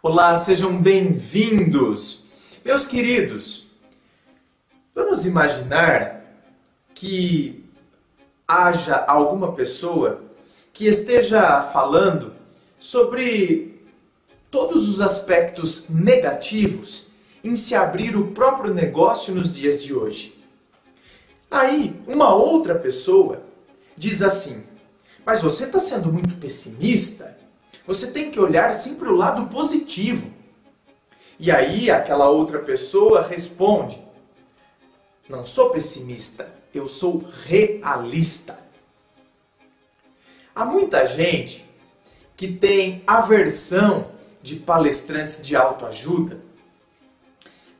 Olá, sejam bem-vindos! Meus queridos, vamos imaginar que haja alguma pessoa que esteja falando sobre todos os aspectos negativos em se abrir o próprio negócio nos dias de hoje. Aí, uma outra pessoa diz assim: mas você está sendo muito pessimista? Você tem que olhar sempre o lado positivo. E aí aquela outra pessoa responde: não sou pessimista, eu sou realista. Há muita gente que tem aversão de palestrantes de autoajuda,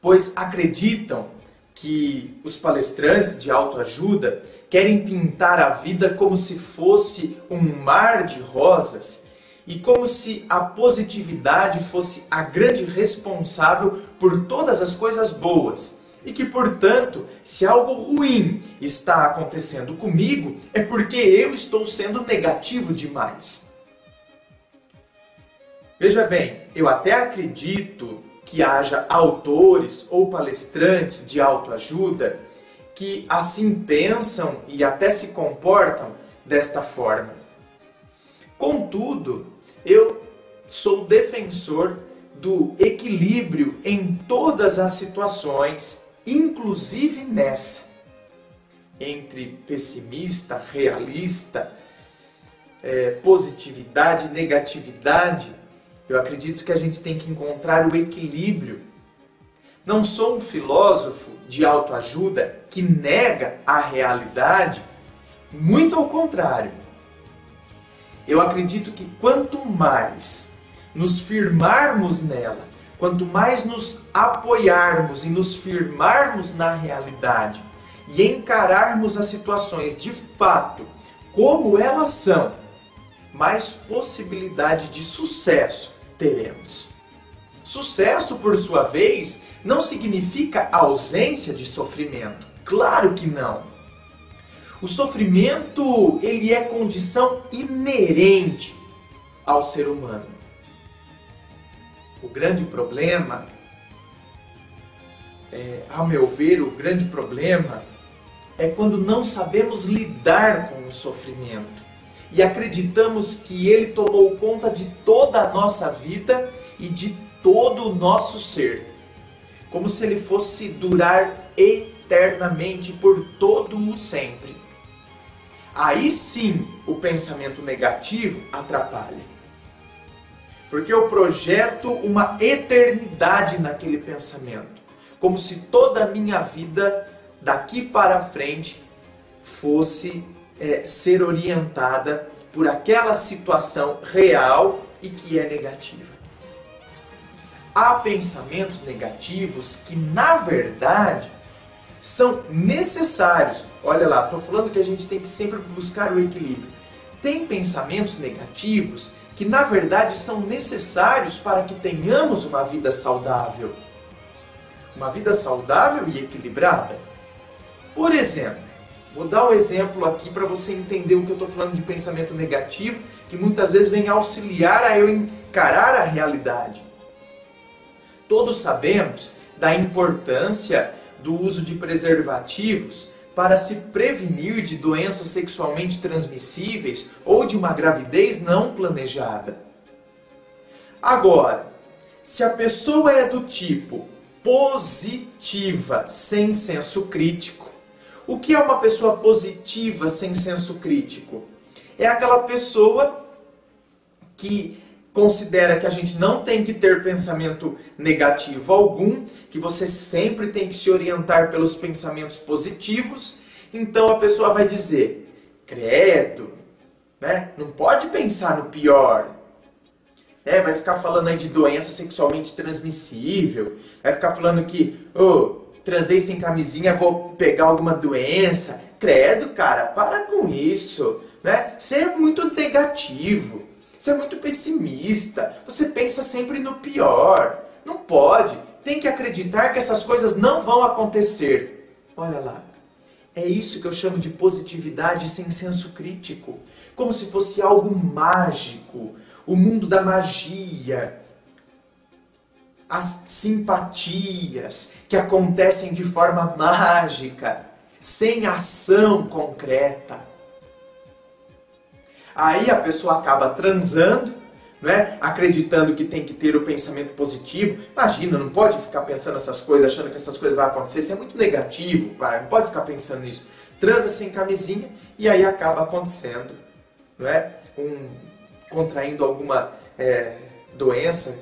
pois acreditam que os palestrantes de autoajuda querem pintar a vida como se fosse um mar de rosas e como se a positividade fosse a grande responsável por todas as coisas boas. E que, portanto, se algo ruim está acontecendo comigo, é porque eu estou sendo negativo demais. Veja bem, eu até acredito que haja autores ou palestrantes de autoajuda que assim pensam e até se comportam desta forma. Contudo, eu sou defensor do equilíbrio em todas as situações, inclusive nessa. Entre pessimista, realista, positividade, negatividade, eu acredito que a gente tem que encontrar o equilíbrio. Não sou um filósofo de autoajuda que nega a realidade, muito ao contrário. Eu acredito que quanto mais nos firmarmos nela, quanto mais nos apoiarmos e nos firmarmos na realidade e encararmos as situações de fato como elas são, mais possibilidade de sucesso teremos. Sucesso, por sua vez, não significa ausência de sofrimento. Claro que não. O sofrimento, ele é condição inerente ao ser humano. O grande problema, ao meu ver, o grande problema é quando não sabemos lidar com o sofrimento e acreditamos que ele tomou conta de toda a nossa vida e de todo o nosso ser, como se ele fosse durar eternamente por todo o sempre. Aí sim o pensamento negativo atrapalha. Porque eu projeto uma eternidade naquele pensamento, como se toda a minha vida daqui para frente fosse ser orientada por aquela situação real e que é negativa. Há pensamentos negativos que, na verdade, são necessários. Olha lá, estou falando que a gente tem que sempre buscar o equilíbrio. Tem pensamentos negativos que, na verdade, são necessários para que tenhamos uma vida saudável. Uma vida saudável e equilibrada. Por exemplo, vou dar um exemplo aqui para você entender o que eu estou falando de pensamento negativo, que muitas vezes vem auxiliar a eu encarar a realidade. Todos sabemos da importância do uso de preservativos para se prevenir de doenças sexualmente transmissíveis ou de uma gravidez não planejada. Agora, se a pessoa é do tipo positiva, sem senso crítico, o que é uma pessoa positiva sem senso crítico? É aquela pessoa que considera que a gente não tem que ter pensamento negativo algum, que você sempre tem que se orientar pelos pensamentos positivos. Então a pessoa vai dizer: credo, né? Não pode pensar no pior. Vai ficar falando aí de doença sexualmente transmissível, vai ficar falando que transei sem camisinha, vou pegar alguma doença. Credo, cara, para com isso, né? Você é muito negativo. Você é muito pessimista, você pensa sempre no pior. Não pode, tem que acreditar que essas coisas não vão acontecer. Olha lá, é isso que eu chamo de positividade sem senso crítico. Como se fosse algo mágico, o mundo da magia. as simpatias que acontecem de forma mágica, sem ação concreta. Aí a pessoa acaba transando, né? Acreditando que tem que ter o pensamento positivo. Imagina, não pode ficar pensando essas coisas, achando que essas coisas vão acontecer. Isso é muito negativo, cara. Não pode ficar pensando nisso. Transa sem camisinha e aí acaba acontecendo, né? Contraindo alguma doença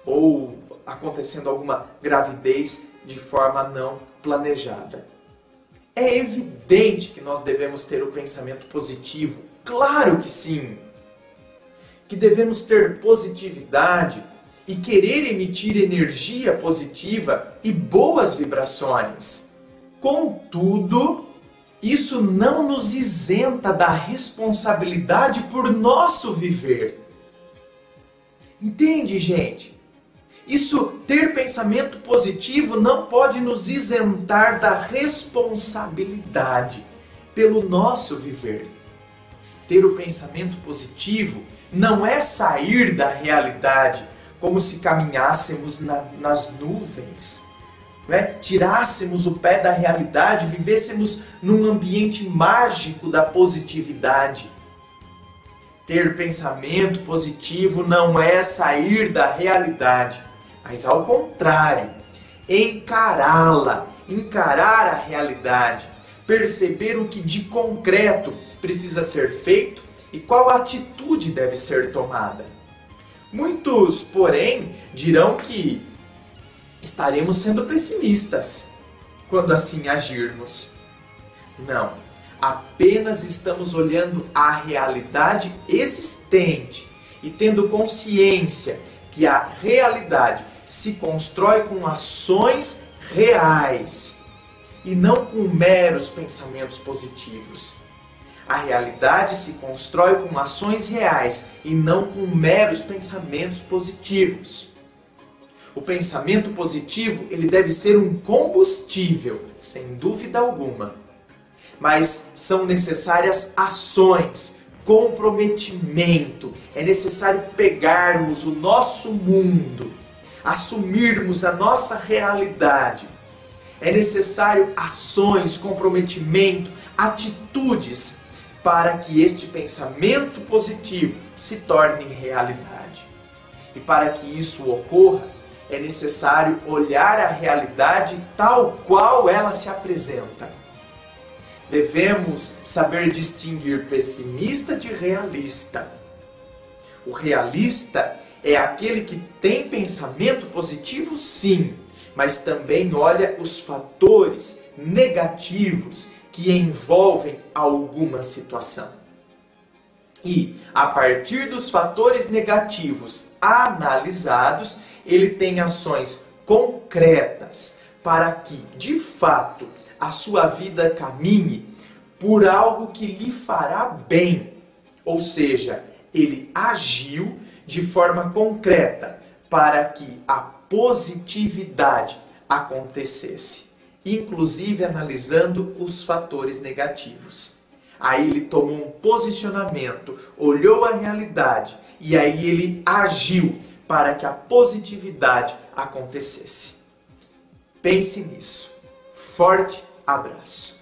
ou acontecendo alguma gravidez de forma não planejada. É evidente que nós devemos ter o pensamento positivo. Claro que sim! Que devemos ter positividade e querer emitir energia positiva e boas vibrações. Contudo, isso não nos isenta da responsabilidade por nosso viver. Entende, gente? Ter pensamento positivo não pode nos isentar da responsabilidade pelo nosso viver. Ter o pensamento positivo não é sair da realidade como se caminhássemos nas nuvens, né? Tirássemos o pé da realidade, vivêssemos num ambiente mágico da positividade. Ter pensamento positivo não é sair da realidade, mas ao contrário, encará-la, encarar a realidade, perceber o que de concreto precisa ser feito e qual atitude deve ser tomada. Muitos, porém, dirão que estaremos sendo pessimistas quando assim agirmos. Não, apenas estamos olhando a realidade existente e tendo consciência que a realidade se constrói com ações reais e não com meros pensamentos positivos. A realidade se constrói com ações reais e não com meros pensamentos positivos. O pensamento positivo, ele deve ser um combustível, sem dúvida alguma. Mas são necessárias ações, comprometimento. É necessário pegarmos o nosso mundo, assumirmos a nossa realidade. É necessário ações, comprometimento, atitudes para que este pensamento positivo se torne realidade. E para que isso ocorra, é necessário olhar a realidade tal qual ela se apresenta. Devemos saber distinguir pessimista de realista. O realista é aquele que tem pensamento positivo, sim, mas também olha os fatores negativos que envolvem alguma situação. E, a partir dos fatores negativos analisados, ele tem ações concretas para que, de fato, a sua vida caminhe por algo que lhe fará bem. Ou seja, ele agiu de forma concreta para que a positividade acontecesse, inclusive analisando os fatores negativos. Aí ele tomou um posicionamento, olhou a realidade e aí ele agiu para que a positividade acontecesse. Pense nisso. Forte abraço.